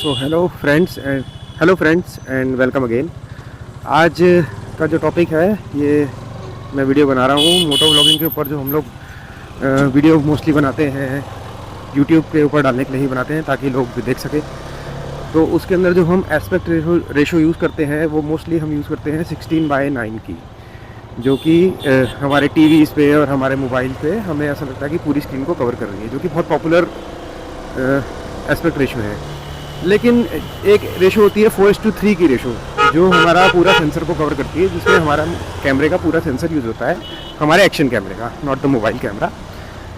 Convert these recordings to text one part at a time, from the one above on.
So hello friends and welcome again. आज का जो टॉपिक है ये मैं वीडियो बना रहा हूँ मोटो व्लॉगिंग के ऊपर। जो हम लोग वीडियो मोस्टली बनाते हैं यूट्यूब के ऊपर डालने के लिए ही बनाते हैं ताकि लोग भी देख सकें। तो उसके अंदर जो हम एस्पेक्ट रेशो यूज़ करते हैं वो मोस्टली हम यूज़ करते हैं 16:9 की, जो कि हमारे टीवीज़ पे और हमारे मोबाइल पे हमें ऐसा लगता है कि पूरी स्क्रीन को कवर कर रही है, जो कि बहुत पॉपुलर एस्पेक्ट रेशो है। लेकिन एक रेशो होती है 4:3 की रेशो, जो हमारा पूरा सेंसर को कवर करती है, जिसमें हमारा कैमरे का पूरा सेंसर यूज़ होता है, हमारे एक्शन कैमरे का, नॉट द मोबाइल कैमरा।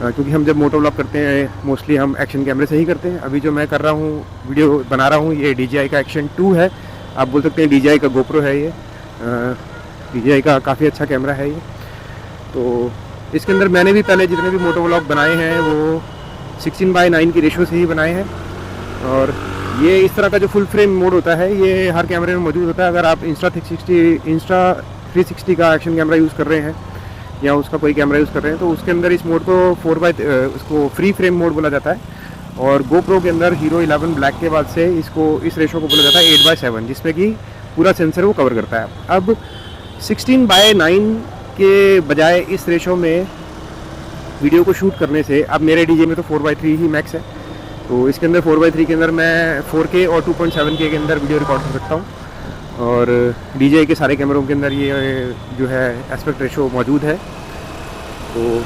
क्योंकि हम जब मोटो व्लॉग करते हैं मोस्टली हम एक्शन कैमरे से ही करते हैं। अभी जो मैं कर रहा हूँ वीडियो बना रहा हूँ ये DJI का एक्शन 2 है, आप बोल सकते हैं DJI का GoPro है ये। DJI का काफ़ी अच्छा कैमरा है ये। तो इसके अंदर मैंने भी पहले जितने भी मोटो व्लॉग बनाए हैं वो 16:9 की रेशो से ही बनाए हैं। और ये इस तरह का जो फुल फ्रेम मोड होता है ये हर कैमरे में मौजूद होता है। अगर आप इंस्टा 360 का एक्शन कैमरा यूज़ कर रहे हैं या उसका कोई कैमरा यूज़ कर रहे हैं तो उसके अंदर इस मोड को उसको फ्री फ्रेम मोड बोला जाता है। और GoPro के अंदर हीरो 11 ब्लैक के बाद से इस रेशो को बोला जाता है 8:7, जिसमें कि पूरा सेंसर वो कवर करता है। अब 16:9 के बजाय इस रेशो में वीडियो को शूट करने से, अब मेरे DJI में तो 4:3 ही मैक्स है, तो इसके अंदर 4:3 के अंदर मैं 4K और 2.7K के अंदर वीडियो रिकॉर्ड कर सकता हूँ। और DJI के सारे कैमरों के अंदर ये जो है एस्पेक्ट रेशो मौजूद है। तो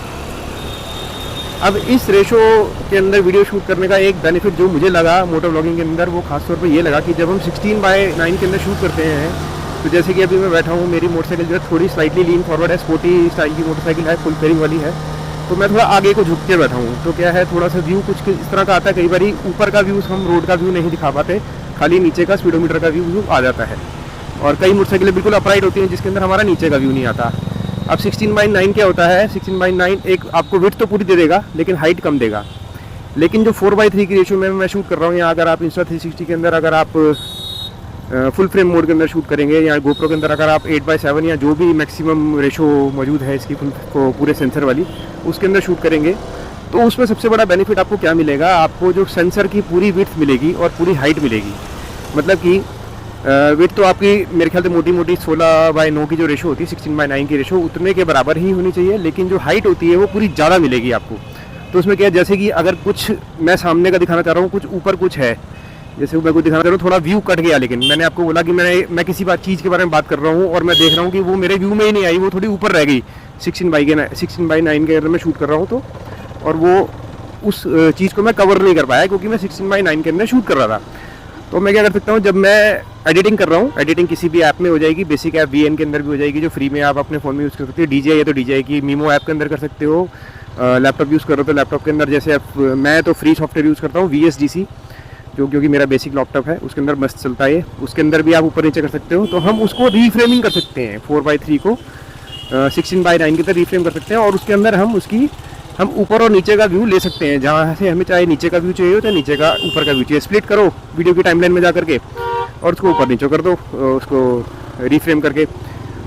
अब इस रेशो के अंदर वीडियो शूट करने का एक बेनिफिट जो मुझे लगा मोटो व्लॉगिंग के अंदर, वो खासतौर पे ये लगा कि जब हम 16:9 के अंदर शूट करते हैं तो जैसे कि अभी मैं बैठा हूँ, मेरी मोटरसाइकिल जो है थोड़ी स्लाइटली लीन फॉरवर्ड है, स्पोर्टी स्टाइल की मोटरसाइकिल है, फुल फेयरिंग वाली है, तो मैं थोड़ा आगे को झुक के बैठा हूँ। तो क्या है, थोड़ा सा व्यू कुछ इस तरह का आता है। कई बार ऊपर का व्यू हम रोड का व्यू नहीं दिखा पाते, खाली नीचे का स्पीडोमीटर का व्यू आ जाता है। और कई मोटरसाइकिलें बिल्कुल अपराइट होती हैं जिसके अंदर हमारा नीचे का व्यू नहीं आता। अब 16:9 क्या होता है, 16:9 एक आपको विड्थ तो पूरी दे देगा लेकिन हाइट कम देगा। लेकिन जो 4:3 की रेशो में मैं शूट कर रहा हूँ, या अगर आप इंस्टा 360 के अंदर अगर आप फुल फ्रेम मोड के अंदर शूट करेंगे, या GoPro के अंदर अगर आप 8:7 या जो भी मैक्सिमम रेशो मौजूद है इसकी पूरे सेंसर वाली, उसके अंदर शूट करेंगे, तो उसमें सबसे बड़ा बेनिफिट आपको क्या मिलेगा, आपको जो सेंसर की पूरी विड्थ मिलेगी और पूरी हाइट मिलेगी। मतलब कि विड्थ तो आपकी मेरे ख्याल से मोटी 16:9 की जो रेशो होती है, 16:9 की रेशो उतने के बराबर ही होनी चाहिए, लेकिन जो हाइट होती है वो पूरी ज़्यादा मिलेगी आपको। तो उसमें क्या है, जैसे कि अगर कुछ मैं सामने का दिखाना चाह रहा हूँ, कुछ ऊपर कुछ है, जैसे मैं कुछ दिखाना चाह रहा हूँ, थोड़ा व्यू कट गया, लेकिन मैंने आपको बोला कि मैं किसी चीज़ के बारे में बात कर रहा हूँ और मैं देख रहा हूँ कि वो मेरे व्यू में ही नहीं आई, वो थोड़ी ऊपर रह गई 16:9 के अंदर मैं शूट कर रहा हूँ, तो और वो उस चीज़ को मैं कवर नहीं कर पाया क्योंकि मैं 16:9 के अंदर शूट कर रहा था। तो मैं क्या कर सकता हूँ, जब मैं एडिटिंग कर रहा हूँ, एडिटिंग किसी भी ऐप में हो जाएगी, बेसिक ऐप VN के अंदर भी हो जाएगी जो फ्री में आप अपने फ़ोन में यूज़ कर सकते हो। DJI है तो DJI की मीमो ऐप के अंदर कर सकते हो। लैपटॉप यूज़ कर रहे हो तो लैपटॉप के अंदर, जैसे मैं तो फ्री सॉफ्टवेयर यूज़ करता हूँ VSDC, जो क्योंकि मेरा बेसिक लैपटॉप है उसके अंदर मस्त चलता है, उसके अंदर भी आप ऊपर नीचे कर सकते हो। तो हम उसको रीफ्रेमिंग कर सकते हैं, 4:3 को 16:9 की तरह रीफ्रेम कर सकते हैं, और उसके अंदर हम ऊपर और नीचे का व्यू ले सकते हैं, जहाँ से हमें चाहे नीचे का व्यू चाहिए हो चाहे नीचे का ऊपर का व्यू चाहिए। स्प्लिट करो वीडियो की टाइमलाइन में जा करके और उसको ऊपर नीचे कर दो, उसको रीफ्रेम करके।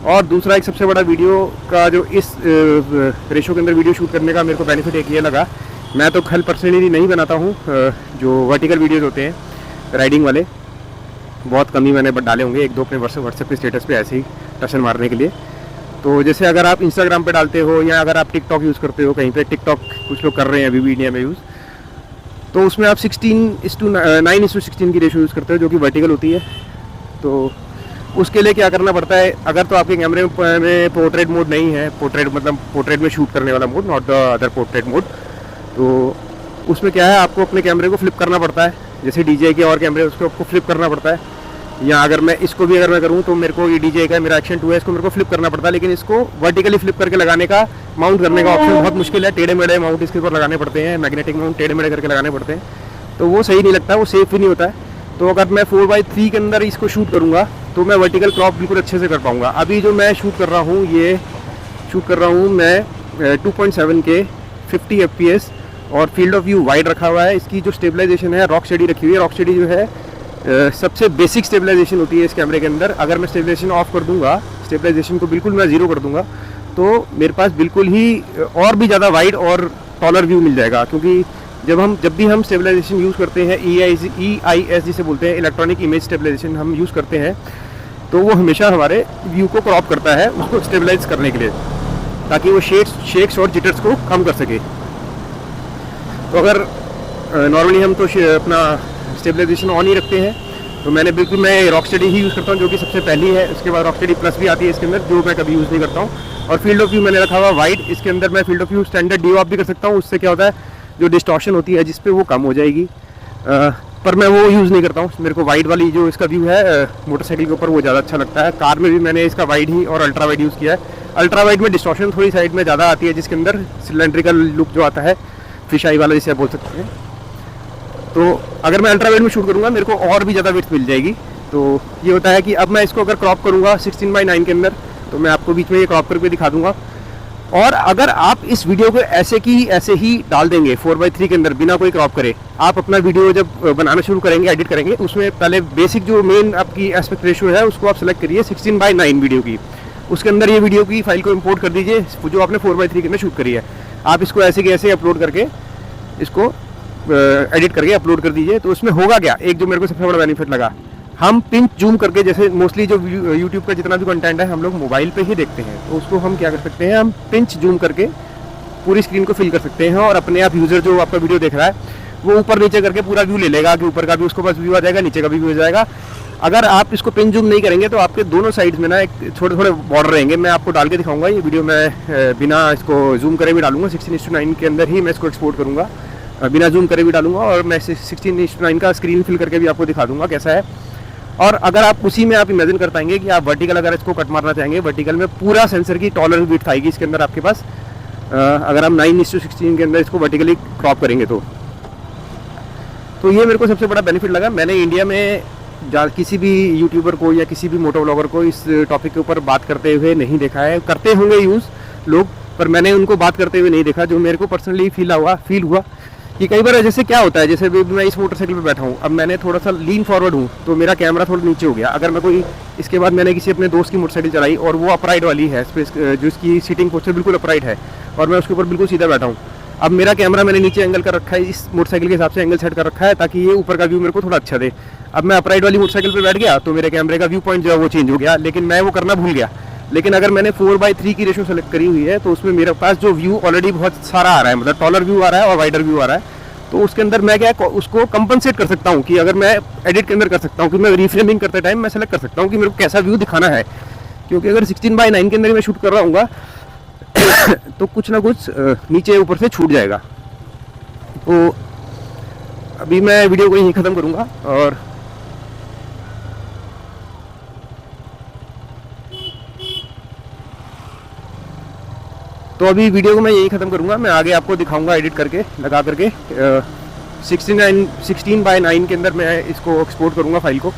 और दूसरा एक सबसे बड़ा वीडियो का जो इस रेशो के अंदर वीडियो शूट करने का मेरे को बेनिफिट एक ये लगा, मैं तो खल पर्सनली नहीं बनाता हूँ, जो वर्टिकल वीडियोज़ होते हैं राइडिंग वाले बहुत कम ही मैंने डाले होंगे, 1-2 अपने व्हाट्सएप के स्टेटस पे ऐसे ही टशन मारने के लिए। तो जैसे अगर आप इंस्टाग्राम पे डालते हो या अगर आप टिकटॉक यूज़ करते हो, कहीं पे टिकटॉक कुछ लोग कर रहे हैं अभी भी इंडिया में यूज़, तो उसमें आप 9:16 की रेशो यूज़ करते हो जो कि वर्टिकल होती है। तो उसके लिए क्या करना पड़ता है, अगर तो आपके कैमरे में पोर्ट्रेट मोड नहीं है, पोर्ट्रेट में शूट करने वाला mode, not the other portrait mode, तो उसमें क्या है, आपको अपने कैमरे को फ्लिप करना पड़ता है, जैसे DJI के और कैमरे उसको आपको फ्लिप करना पड़ता है। या अगर मैं इसको भी मैं करूँ तो मेरे को ये DJI का मेरा एक्शन 2 है, इसको मेरे को फ्लिप करना पड़ता है, लेकिन इसको वर्टिकली फ्लिप करके लगाने का, माउंट करने का ऑप्शन बहुत मुश्किल है। टेढ़े मेढ़े माउंट इसके ऊपर लगाने पड़ते हैं, मैग्नेटिक माउंट टेढ़े मेढ़े करके लगाने पड़ते हैं, तो वो सही नहीं लगता, वो सेफ भी नहीं होता है। तो अगर मैं 4:3 के अंदर इसको शूट करूँगा तो मैं वर्टिकल क्रॉप बिल्कुल अच्छे से कर पाऊँगा। अभी जो मैं शूट कर रहा हूँ, ये शूट कर रहा हूँ मैं 2.7K 50 FPS और फील्ड ऑफ व्यू वाइड रखा हुआ है। इसकी जो स्टेबलाइजेशन है रॉक स्टेडी रखी हुई है। रॉक स्टेडी जो है सबसे बेसिक स्टेबलाइजेशन होती है इस कैमरे के अंदर। अगर मैं स्टेबलाइजेशन ऑफ कर दूंगा, स्टेबलाइजेशन को बिल्कुल मैं 0 कर दूंगा, तो मेरे पास बिल्कुल ही और भी ज़्यादा वाइड और टॉलर व्यू मिल जाएगा, क्योंकि जब भी हम स्टेबलाइजेशन यूज़ करते हैं, EIS जिसे बोलते हैं, इलेक्ट्रॉनिक इमेज स्टेबलाइजेशन हम यूज़ करते हैं, तो वो हमेशा हमारे व्यू को क्रॉप करता है उसको स्टेबलाइज करने के लिए, ताकि वो शेक्स और जिटर्स को कम कर सके। तो अगर नॉर्मली हम तो अपना स्टेबलाइजेशन ऑन ही रखते हैं, तो मैं रॉकस्टेडी ही यूज़ करता हूँ, जो कि सबसे पहली है। उसके बाद रॉकस्टेडी प्लस भी आती है इसके अंदर, जो मैं कभी यूज़ नहीं करता हूँ। और फील्ड ऑफ व्यू मैंने रखा हुआ वाइड, इसके अंदर मैं field of view standard D of भी कर सकता हूँ। उससे क्या होता है, जो डिस्टॉर्शन होती है जिस पे वो कम हो जाएगी, पर मैं वो यूज़ नहीं करता हूँ। मेरे को वाइड वाली जो इसका व्यू है मोटरसाइकिल के ऊपर, वो ज़्यादा अच्छा लगता है। कार में भी मैंने इसका वाइड ही और अल्ट्रा वाइड यूज़ किया है। अल्ट्रा वाइड में डिस्टॉर्शन थोड़ी साइड में ज़्यादा आती है, जिसके अंदर सिलेंड्रिकल लुक जो आता है, फिश आई वाला जिसे आप बोल सकते हैं। तो अगर मैं अल्ट्रा वाइड में शूट करूँगा, मेरे को और भी ज़्यादा विड्थ मिल जाएगी। तो ये होता है कि अब मैं इसको अगर क्रॉप करूँगा 16:9 के अंदर, तो मैं आपको बीच में ये क्रॉप करके दिखा दूँगा। और अगर आप इस वीडियो को ऐसे ही डाल देंगे 4:3 के अंदर बिना कोई क्रॉप करे, आप अपना वीडियो जब बनाना शुरू करेंगे, एडिट करेंगे, उसमें पहले बेसिक जो मेन आपकी एस्पेक्ट रेशियो है उसको आप सेलेक्ट करिए 16:9 वीडियो की। उसके अंदर ये वीडियो की फाइल को इंपोर्ट कर दीजिए जो आपने 4:3 के अंदर शूट करी है। आप इसको ऐसे के ऐसे अपलोड करके, इसको एडिट करके अपलोड कर दीजिए। तो उसमें होगा क्या, एक जो मेरे को सबसे बड़ा बेनिफिट लगा, हम पिंच जूम करके, जैसे मोस्टली जो यूट्यूब का जितना भी कंटेंट है हम लोग मोबाइल पे ही देखते हैं, तो उसको हम क्या कर सकते हैं, हम पिंच जूम करके पूरी स्क्रीन को फिल कर सकते हैं। और अपने आप यूज़र जो आपका वीडियो देख रहा है वो ऊपर नीचे करके पूरा व्यू ले लेगा, कि ऊपर का भी उसको बस व्यू आ जाएगा, नीचे का भी व्यू आ जाएगा। अगर आप इसको पिंच जूम नहीं करेंगे तो आपके दोनों साइड्स में ना एक छोटे छोटे बॉर्डर रहेंगे। मैं आपको डाल के दिखाऊंगा, ये वीडियो मैं बिना इसको जूम करे भी डालूंगा। 16:9 के अंदर ही मैं इसको एक्सपोर्ट करूँगा, बिना जूम करे भी डालूंगा। और मैं 16:9 का स्क्रीन फिल करके भी आपको दिखा दूँगा कैसा है। और अगर आप उसी में आप इमेजिन कर पाएंगे कि आप वर्टिकल अगर इसको कट मारना चाहेंगे, वर्टिकल में पूरा सेंसर की टॉलरेंस विड्थ आएगी इसके अंदर आपके पास, अगर हम 9:16 के अंदर इसको वर्टिकली क्रॉप करेंगे तो ये मेरे को सबसे बड़ा बेनिफिट लगा। मैंने इंडिया में किसी भी यूट्यूबर को या किसी भी मोटो व्लॉगर को इस टॉपिक के ऊपर बात करते हुए नहीं देखा है। करते होंगे यूज़ लोग, पर मैंने उनको बात करते हुए नहीं देखा। जो मेरे को पर्सनली फील हुआ कि कई बार जैसे क्या होता है, जैसे मैं इस मोटरसाइकिल पे बैठा हूँ, अब मैंने थोड़ा सा लीन फॉरवर्ड हूँ तो मेरा कैमरा थोड़ा नीचे हो गया। अगर मैं कोई, इसके बाद मैंने किसी अपने दोस्त की मोटरसाइकिल चलाई और वो अपराइट वाली है, जो इसकी सीटिंग पोस्चर बिल्कुल अपराइट है और मैं उसके ऊपर बिल्कुल सीधा बैठा हूँ। अब मेरा कैमरा मैंने नीचे एंगल कर रखा है, इस मोटरसाइकिल के हिसाब से एंगल सेट कर रखा है ताकि ये ऊपर का व्यू मेरे को थोड़ा अच्छा दे। अब मैं अपराइट वाली मोटरसाइकिल पर बैठ गया तो मेरे कैमरे का व्यू पॉइंट जो है वो चेंज हो गया, लेकिन मैं वो करना भूल गया। लेकिन अगर मैंने 4:3 की रेशो सेलेक्ट करी हुई है तो उसमें मेरे पास जो व्यू ऑलरेडी बहुत सारा आ रहा है, मतलब टॉलर व्यू आ रहा है और वाइडर व्यू आ रहा है। तो उसके अंदर मैं क्या उसको कंपनसेट कर सकता हूँ कि अगर मैं एडिट के अंदर कर सकता हूँ कि मैं रीफ्रेमिंग करते टाइम मैं सेलेक्ट कर सकता हूँ कि मेरे को कैसा व्यू दिखाना है। क्योंकि अगर 16:9 के अंदर मैं शूट कर रहा हूँ तो कुछ ना कुछ नीचे ऊपर से छूट जाएगा। तो अभी मैं वीडियो को यहीं ख़त्म करूँगा और तो अभी वीडियो को मैं यही ख़त्म करूँगा। मैं आगे आपको दिखाऊंगा एडिट करके, लगा करके 16:9 के अंदर मैं इसको एक्सपोर्ट करूँगा फाइल को,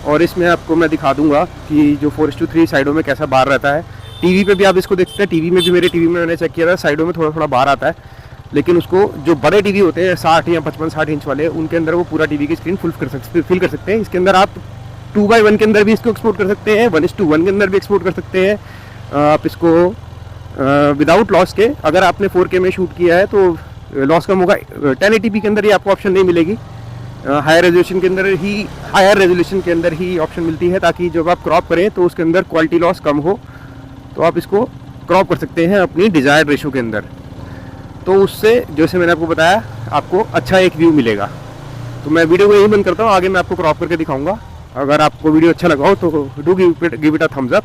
और इसमें आपको मैं दिखा दूँगा कि जो 4:3 साइडों में कैसा बार रहता है। टीवी पे भी आप इसको देख सकते हैं, टीवी में भी, मेरे टीवी में मैंने चेक किया था, साइडों में थोड़ा थोड़ा बार आता है। लेकिन उसको जो बड़े टीवी होते हैं 60 या 55-60 इंच वाले, उनके अंदर वो पूरा टीवी की स्क्रीन फिल कर सकते हैं। इसके अंदर आप 2:1 के अंदर भी इसको एक्सपोर्ट कर सकते हैं, 1:1 के अंदर भी एक्सपोर्ट कर सकते हैं। आप इसको विदाउट लॉस के, अगर आपने 4K में शूट किया है तो लॉस कम होगा। 1080p के अंदर ये आपको ऑप्शन नहीं मिलेगी, हायर रेजोल्यूशन के अंदर ही ऑप्शन मिलती है, ताकि जब आप क्रॉप करें तो उसके अंदर क्वालिटी लॉस कम हो, तो आप इसको क्रॉप कर सकते हैं अपनी डिज़ायर्ड रेशो के अंदर। तो उससे जैसे मैंने आपको बताया आपको अच्छा एक व्यू मिलेगा। तो मैं वीडियो को यही बंद करता हूँ, आगे मैं आपको क्रॉप करके दिखाऊंगा। अगर आपको वीडियो अच्छा लगा हो तो do give it a thumbs up.